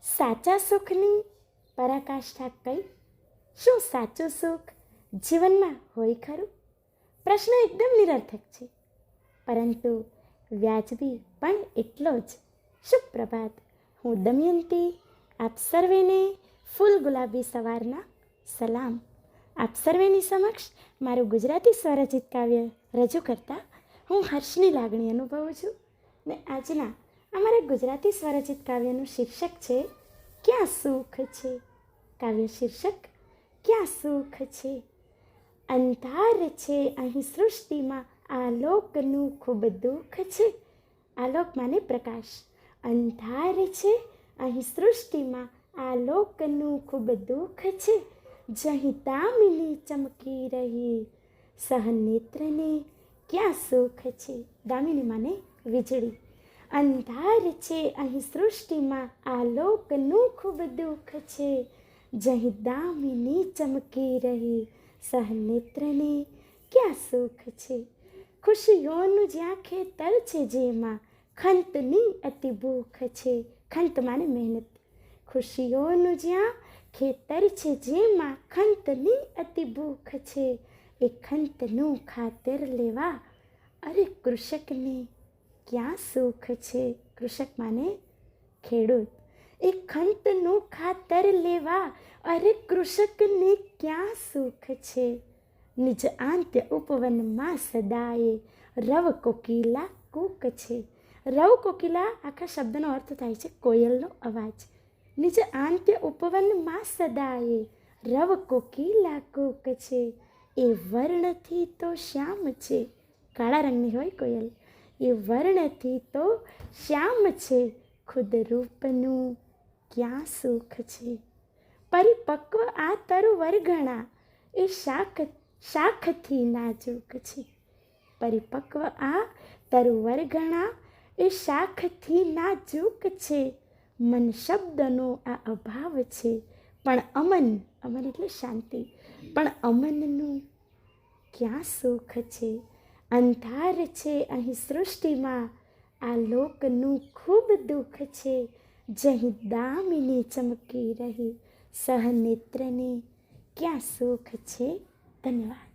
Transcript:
સાચા સુખની પરાકાષ્ઠા કઈ? શું સાચું સુખ જીવનમાં હોય ખરું? પ્રશ્ન એકદમ નિરર્થક છે, પરંતુ વ્યાજબી પણ એટલો જ. શુભ પ્રભાત. હું દમયંતી આપ સર્વેને ફૂલ ગુલાબી સવારના સલામ. આપ સર્વેની સમક્ષ મારું ગુજરાતી સ્વરચિત કાવ્ય રજૂ કરતા હું હર્ષની લાગણી અનુભવું છું. ને આજના અમારા ગુજરાતી સ્વરચિત કાવ્યનું શીર્ષક છે ક્યાં સુખ છે. કાવ્ય શીર્ષક ક્યાં સુખ છે. અંધાર છે અહીં સૃષ્ટિમાં આલોકનું ખૂબ દુઃખ છે. આલોક માને પ્રકાશ. અંધાર છે અહીં સૃષ્ટિમાં આલોકનું ખૂબ દુઃખ છે. જહીં દામિની ચમકી રહી સહનેત્રને ક્યાં સુખ છે. દામિની માને વીજળી. અંધાર છે અહીં સૃષ્ટિમાં આલોકનું ખૂબ દુઃખ છે. જહીં દામિની ચમકી રહી સહનેત્રને ક્યાં સુખ છે. ખુશીઓનું જ્યાં ખેતર છે જેમાં ખંતની અતિ ભૂખ છે. ખંત માને મહેનત. ખુશીઓનું જ્યાં ખેતર છે જેમાં ખંતની અતિ ભૂખ છે. એ ખંતનું ખાતર લેવા અરે કૃષકને ક્યાં સુખ છે. કૃષક માને ખેડૂત. એ ખંતનું ખાતર લેવા અરે કૃષકને ક્યાં સુખ છે. નિજ આંત્ય ઉપવનમાં સદાએ રવ કોકિલા કૂક છે. રવ કોકિલા આખા શબ્દનો અર્થ થાય છે કોયલનો અવાજ. નિજ આંત્ય ઉપવનમાં સદાએ રવ કોકિલા કૂક છે. એ વર્ણથી તો શ્યામ છે. કાળા રંગની હોય કોયલ. એ વર્ણથી તો શ્યામ છે. ખુદ રૂપનું ક્યાં સુખ છે. પરિપક્વ આ તરુ વરઘણા એ શાખથી નાજુક છે. પરિપક્વ આ તરુ વરઘણા એ શાખથી નાજુક છે. મન શબ્દનો આ અભાવ છે. પણ અમન, અમન એટલે શાંતિ, પણ અમનનું ક્યાં સુખ છે. અંધાર છે અહીં સૃષ્ટિમાં આલોકનું ખૂબ દુઃખ છે. જહીં દામિની ચમકી રહી સહનેત્રને ક્યાં સુખ છે. ધન્યવાદ.